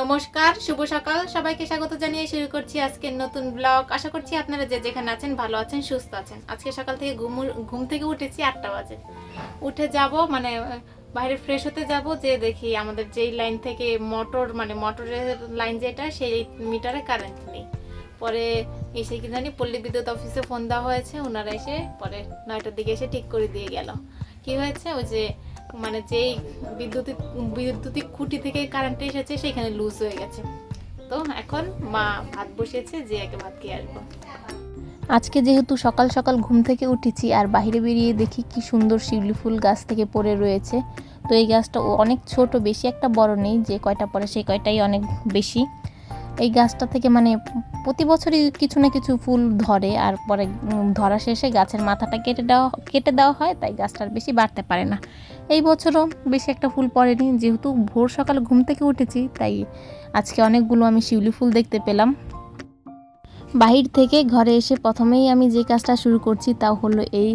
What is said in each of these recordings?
নমস্কার, শুভ সকাল। সবাইকে স্বাগত জানিয়ে শুরু করছি আজকের নতুন ব্লগ। আশা করছি আপনারা যে যেখানে আছেন ভালো আছেন, সুস্থ আছেন। আজকে সকাল থেকে ঘুম থেকে উঠেছি 8টা বাজে। উঠে যাব বাইরে ফ্রেশ হতে যাব, যে দেখি আমাদের যেই লাইন থেকে মোটরের লাইন যেটা, সেই মিটারে কারেন্ট নেই। পরে এসে কি জানি পল্লী বিদ্যুৎ অফিসে ফোন দেওয়া হয়েছে, ওনারা এসে পরে 9টার দিকে এসে ঠিক করে দিয়ে গেল। কি হয়েছে, ওই যে যেই বৈদ্যুতিক খুঁটি থেকে কারেন্ট এসেছে সেখানে লুজ হয়ে গেছে। তো এখন মা ভাত বসিয়েছে, যে একে ভাত খেয়ে আসবো। আজকে যেহেতু সকাল সকাল ঘুম থেকে উঠেছি আর বাইরে বেরিয়ে দেখি কি সুন্দর শিউলি ফুল গাছ থেকে পড়ে রয়েছে। তো এই গাছটা অনেক ছোট, বেশি একটা বড় নেই, যে কয়টা পড়ে সেই কয়টাই অনেক বেশি। এই গাছটা থেকে প্রতি বছরই কিছু না কিছু ফুল ধরে, আর পরে ধরা শেষে গাছের মাথাটা কেটে দেওয়া হয়, তাই গাছটার বেশি বাড়তে পারে না। এই বছরও বেশি একটা ফুল পড়েনি, যেহেতু ভোর সকালে ঘুম থেকে উঠেছি, তাই আজকে অনেকগুলো আমি শিউলি ফুল দেখতে পেলাম। বাহির থেকে ঘরে এসে প্রথমেই আমি যে কাজটা শুরু করছি তা হলো এই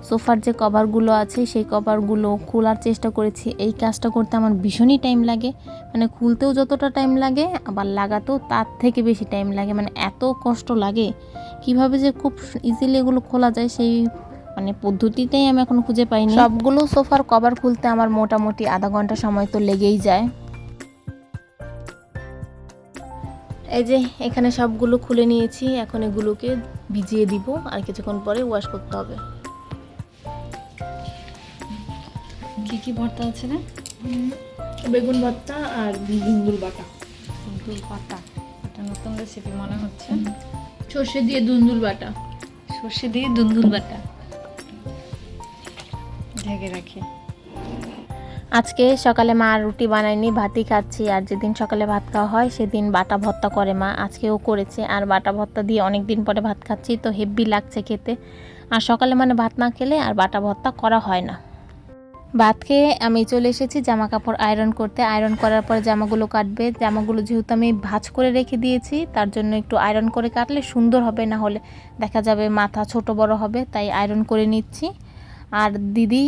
সোফার যে কভারগুলো আছে সেই কভারগুলো খোলার চেষ্টা করেছি। এই কাজটা করতে আমার ভীষণই টাইম লাগে, খুলতেও যতটা টাইম লাগে আবার লাগাতেও তার থেকে বেশি টাইম লাগে, এত কষ্ট লাগে। কিভাবে যে খুব ইজিলি এগুলো খোলা যায় সেই পদ্ধতিটাই আমি এখন খুঁজে পাইনি। সবগুলো সোফার কভার খুলতে আমার মোটামুটি আধা ঘন্টা সময় তো লেগেই যায়। এই যে এখানে সবগুলো খুলে নিয়েছি, এখন এগুলোকে ভিজিয়ে দিব, আর কিছুক্ষণ পরে ওয়াশ করতে হবে। কি কি ভর্তা আছে না? বেগুন ভর্তা আর দুন্দুল বাটা। দুন্দুল বাটা, এটা নতুন রেসিপি মনে হচ্ছে। সর্ষে দিয়ে দুন্দুল বাটা, সর্ষে দিয়ে দুন্দুল বাটা ঢেকে রাখি। আজকে সকালে মা রুটি বানায়নি, ভাতই খাচ্ছি। আর যেদিন সকালে ভাত খাওয়া হয় সেদিন বাটা ভর্তা করে মা, আজকেও করেছে। আর বাটা ভর্তা দিয়ে অনেক দিন পরে ভাত খাচ্ছি, তো হেভি লাগছে খেতে। আর সকালে ভাত না খেলে আর বাটা ভর্তা করা হয় না। ভাত খেয়ে আমি চলে এসেছি জামা কাপড় আয়রন করতে। আয়রন করার পরে জামাগুলো কাটবে। জামাগুলো যেহেতু আমি ভাঁজ করে রেখে দিয়েছি, তার জন্য একটু আয়রন করে কাটলে সুন্দর হবে, না হলে দেখা যাবে মাথা ছোট বড় হবে, তাই আয়রন করে নিচ্ছি। আর দিদি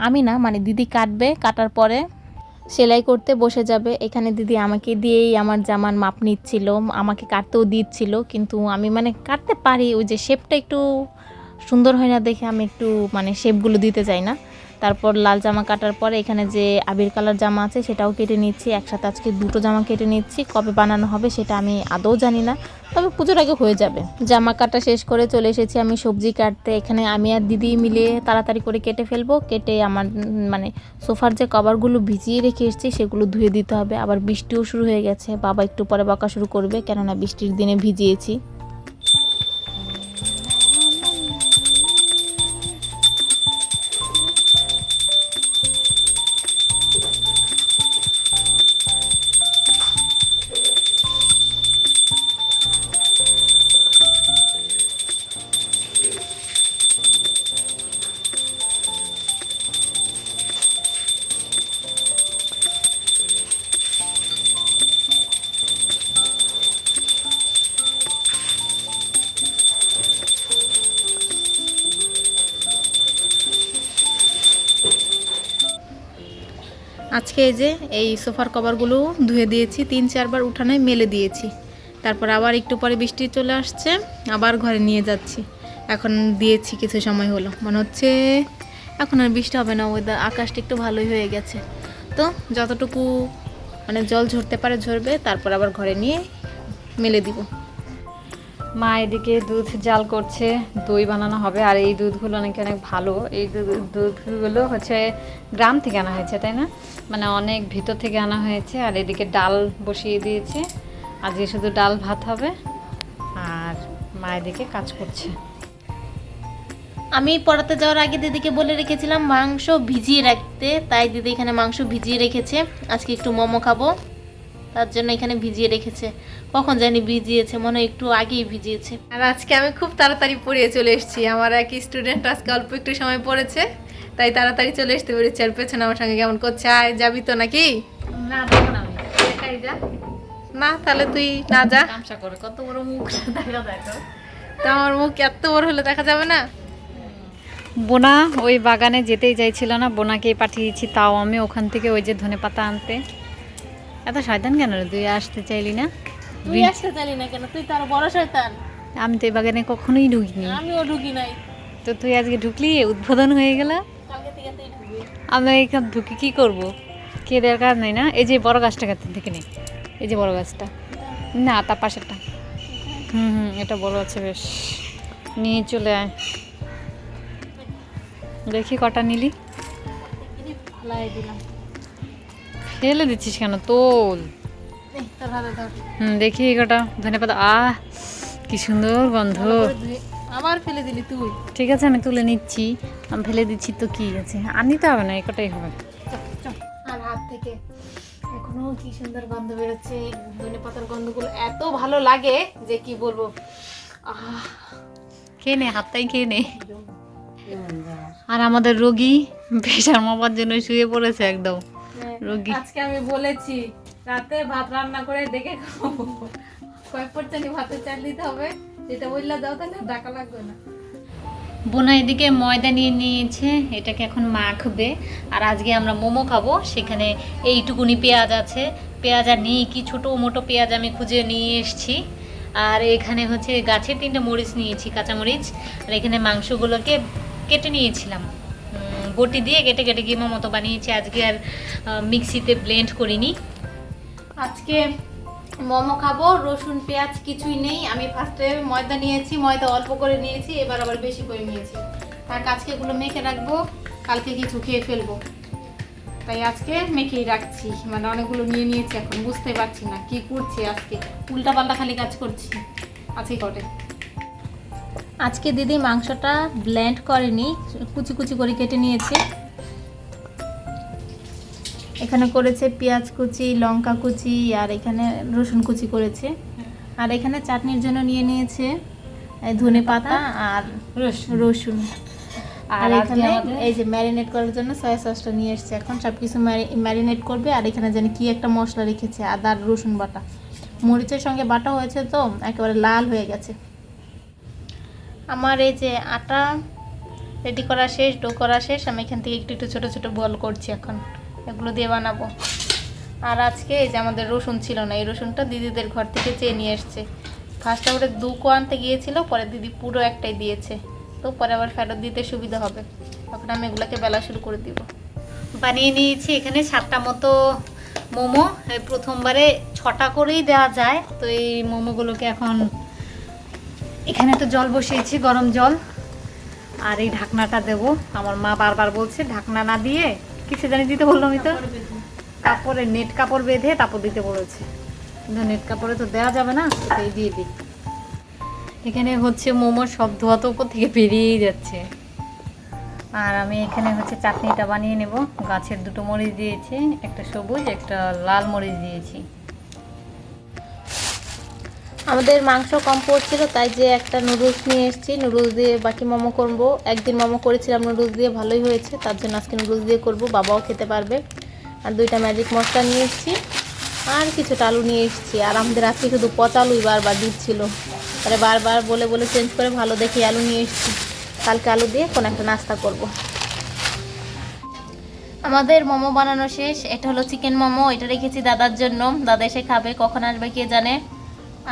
আমি না দিদি কাটবে, কাটার পরে সেলাই করতে বসে যাবে। এখানে দিদি আমাকে দিয়েই আমার জামার মাপ নিচ্ছিল, আমাকে কাটতেও দিচ্ছিল, কিন্তু আমি কাটতে পারি, ওই যে শেপটা একটু সুন্দর হয় না দেখে আমি একটু শেপগুলো দিতে চাই না। তারপর লাল জামা কাটার পরে এখানে যে আবির কালার জামা আছে সেটাও কেটে নিচ্ছি। একসাথে আজকে দুটো জামা কেটে নিচ্ছি। কবে বানানো হবে সেটা আমি আদৌ জানি না, তবে পুজোর আগে হয়ে যাবে। জামা কাটা শেষ করে চলে এসেছি আমি সবজি কাটতে। এখানে আমি আর দিদি মিলে তাড়াতাড়ি করে কেটে ফেলবো। কেটে আমার সোফার যে কভারগুলো ভিজিয়ে রেখে এসেছি সেগুলো ধুয়ে দিতে হবে। আবার বৃষ্টিও শুরু হয়ে গেছে, বাবা একটু পরে বকা শুরু করবে, কেননা বৃষ্টির দিনে ভিজিয়েছি। আজকে এই সোফার কভারগুলো ধুয়ে দিয়েছি, 3-4 বার উঠানায় মেলে দিয়েছি। তারপর আবার একটু পরে বৃষ্টি চলে আসছে, আবার ঘরে নিয়ে যাচ্ছি। এখন দিয়েছি কিছু সময় হলো, মনে হচ্ছে এখন আর বৃষ্টি হবে না, ওয়েদার আকাশটা একটু ভালোই হয়ে গেছে। তো যতটুকু জল ঝরতে পারে ঝরবে, তারপর আবার ঘরে নিয়ে মেলে দিব। মা এদিকে দুধ জাল করছে, দই বানানো হবে। আর এই দুধগুলো অনেক অনেক ভালো। এই দুধগুলো হচ্ছে গ্রাম থেকে আনা হয়েছে, তাই না? অনেক ভিতর থেকে আনা হয়েছে। আর এদিকে ডাল বসিয়ে দিয়েছে, আজকে শুধু ডাল ভাত হবে। আর মা এদিকে কাজ করছে। আমি পড়াতে যাওয়ার আগে দিদিকে বলে রেখেছিলাম মাংস ভিজিয়ে রাখতে, তাই দিদি এখানে মাংস ভিজিয়ে রেখেছে। আজকে একটু মোমো খাবো, তার জন্য এখানে ভিজিয়ে রেখেছে। কখন জানি ভিজিয়েছে, মনে হয় একটু আগেই ভিজিয়েছে। আর আজকে আমি খুব তাড়াতাড়ি পড়িয়ে চলে এসেছি। আমার এক স্টুডেন্ট আজকে অল্প একটু সময় পড়েছে, তাই তাড়াতাড়ি চলে আসতে পেরেছি। আর পেছনে আমার সঙ্গে কেমন করছে, আয় যাবি তো নাকি? না, দেখো না, একাই যা। না, তাহলে তুই না যা। তামসা করে, কত বড় মুখ দেখা যায় তো। তা আমার মুখ এত বড় হলে দেখা যাবে না? বোনা ওই বাগানে যেতেই চাইছিল না, বোনাকেই পাঠিয়েছি, তাও আমি ওখান থেকে ওই যে ধনেপাতা আনতে। এত শয়তান কেন রে? তুই আসতে চাইলি না? তুই আসতে চাইলি না কেন? তুই তো আরো বড় শয়তান। আমি তো এই বাগানে কখনোই ঢুকিনি। আমিও ঢুকি নাই। তো তুই আজকে ঢুকলি, উদ্বোধন হয়ে গেল। কালকে থেকে তুই ঢুকবি। আমি এখান ঢুকে কি করব? কে দেওয়ার কাজ নাই না? এই যে বড় গাছটা কাছে থেকে নেই, এই যে বড় গাছটা, না তার পাশেরটা। এটা বড় আছে বেশ, নিয়ে চলে আয়। দেখি কটা নিলি। ফলাই দিলাম। ফেলে দিচ্ছিস কেন? তোল। এই তোর হাতে ধর। দেখি এই কটা ধনেপাতা। কি সুন্দর গন্ধ। ভালো করে ধুয়ে আবার ফেলে দিলি তুই। ঠিক আছে, আমি তুলে নিচ্ছি। আমি ফেলে দিচ্ছি তো কি আছে, আর নিতে হবে না, এই কটাই হবে। আর হাত থেকে এখনো কি সুন্দর গন্ধ বেরোচ্ছে। এই ধনেপাতার গন্ধগুলো এত ভালো লাগে যে কি বলবো। খেয়ে নে, হাতটাই খেয়ে নে। আর আমাদের রোগী প্রেশার মাপার জন্য শুয়ে পড়েছে একদম। রোগী আজকে আমি বলেছি রাতে ভাত রান্না করে ডেকে খাবো। কয়েক পর্চানি ভাতের চাল দিতে হবে, যেটা বললে দাও তাহলে ডাকা লাগবে না। বোনা এদিকে ময়দা নিয়ে নিয়েছে, এটাকে এখন মাখবে। আর আজকে আমরা মোমো খাবো, সেখানে এইটুকুনি পেঁয়াজ আছে। পেঁয়াজ আর নিয়ে কি ছোটো মোটো পেঁয়াজ আমি খুঁজে নিয়ে এসেছি। আর এখানে হচ্ছে গাছে 3টে মরিচ নিয়েছি, কাঁচামরিচ। আর এখানে মাংসগুলোকে কেটে নিয়েছিলাম, বটি দিয়ে কেটে কেটে কিমা মতো বানিয়েছি। আজকে আর মিক্সিতে ব্লেন্ড করিনি। আজকে মোমো খাবো, রসুন পেঁয়াজ কিছুই নেই। আমি ফার্স্টে ময়দা নিয়েছি, ময়দা অল্প করে নিয়েছি, এবার আবার বেশি করে নিয়েছি। আর আজকে এগুলো মেখে রাখবো, কালকে কিছু খেয়ে ফেলবো, তাই আজকে মেখেই রাখছি। মানে অনেকগুলো নিয়ে নিয়েছি, এখন বুঝতে পারছি না কি করছি। আজকে উল্টা পাল্টা খালি কাজ করছি আজকে কটে। আজকে দিদি মাংসটা ব্লেন্ড করেনি, কুচি কুচি করে কেটে নিয়েছে। এখানে করেছে পেঁয়াজ কুচি, লঙ্কা কুচি, আর এখানে রসুন কুচি করেছে। আর এখানে চাটনির জন্য নিয়ে নিয়েছে ধনে পাতা আর রসুন। আর এখানে এই যে ম্যারিনেট করার জন্য সয়া সসটা নিয়ে এসেছে। এখন সব কিছু ম্যারিনেট করবে। আর এখানে জানি কি একটা মশলা রেখেছে, আদা আর রসুন বাটা, মরিচের সঙ্গে বাটা হয়েছে, তো একেবারে লাল হয়ে গেছে। আমার এই যে আটা রেডি করা শেষ, ডো করা শেষ। আমি এখান থেকে একটু একটু ছোটো ছোটো বল করছি, এখন এগুলো দিয়ে বানাবো। আর আজকে এই যে আমাদের রসুন ছিল না, এই রসুনটা দিদিদের ঘর থেকে চেয়ে নিয়ে এসছে। ফার্স্টে ওটা 2 কো আনতে গিয়েছিল, পরে দিদি পুরো একটাই দিয়েছে, তো পরে আবার ফেরত দিতে সুবিধা হবে। তখন আমি এগুলোকে বেলা শুরু করে দিব। বানিয়ে নিয়েছি এখানে 7টা মতো মোমো। প্রথমবারে 6টা করেই দেওয়া যায়। তো এই মোমোগুলোকে এখন এখানে তো জল বসিয়েছি, গরম জল। আর এই ঢাকনাটা দেব। আমার মা বারবার বলছে ঢাকনা না দিয়ে কিছু জানি দিতে বললো, আমি তো কাপড়ে নেট কাপড় বেঁধে তারপর দিতে বলেছে, কিন্তু নেট কাপড়ে তো দেওয়া যাবে না, এই দিয়ে দিই। এখানে হচ্ছে মোমোর সব ধোয়া তো উপর থেকে বেরিয়েই যাচ্ছে। আর আমি এখানে হচ্ছে চাটনিটা বানিয়ে নেব। গাছের 2টো মরিচ দিয়েছি, একটা সবুজ একটা লাল মরিচ দিয়েছি। আমাদের মাংস কম পড়ছিল, তাই যে একটা নুডলস নিয়ে এসেছি, নুডলস দিয়ে বাকি মোমো করবো। একদিন মোমো করেছিলাম নুডলস দিয়ে, ভালোই হয়েছে, তার জন্য আজকে নুডলস দিয়ে করব, বাবাও খেতে পারবে। আর 2টা ম্যাজিক মশলা নিয়ে এসেছি, আর কিছুটা আলু নিয়ে এসেছি। আর আমাদের আজকে শুধু পচা আলুই বারবার দিচ্ছিল, তাহলে বারবার বলে বলে চেঞ্জ করে ভালো দেখে আলু নিয়ে এসেছি। কালকে আলু দিয়ে কোনো একটা নাস্তা করব। আমাদের মোমো বানানো শেষ। এটা হলো চিকেন মোমো, এটা রেখেছি দাদার জন্য, দাদা এসে খাবে, কখন আসবে কে জানে।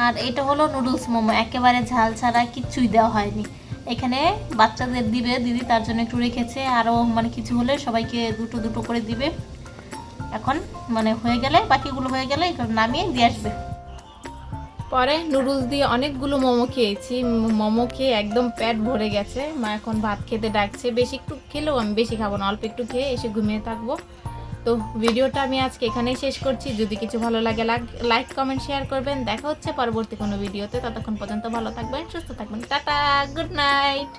আর এটা হলো নুডলস মোমো, একেবারে ঝাল ছাড়া, কিচ্ছুই দেওয়া হয়নি। এখানে বাচ্চাদের দিবে দিদি, তার জন্য একটু রেখেছে। আরও মানে কিছু হলে সবাইকে 2টো করে দিবে। এখন মানে হয়ে গেলে, বাকিগুলো হয়ে গেলে নামিয়ে দিয়ে আসবে। পরে নুডলস দিয়ে অনেকগুলো মোমো খেয়েছি, মোমো খেয়ে একদম পেট ভরে গেছে। মা এখন ভাত খেতে ডাকছে, বেশি একটু খেলেও আমি বেশি খাবো না, অল্প একটু খেয়ে এসে ঘুমিয়ে থাকবো। তো ভিডিওটা আমি আজকে এখানেই শেষ করছি। যদি কিছু ভালো লাগে লাইক কমেন্ট শেয়ার করবেন। দেখা হচ্ছে পরবর্তী কোনো ভিডিওতে, ততক্ষণ পর্যন্ত ভালো থাকবেন, সুস্থ থাকবেন। Tata, good night.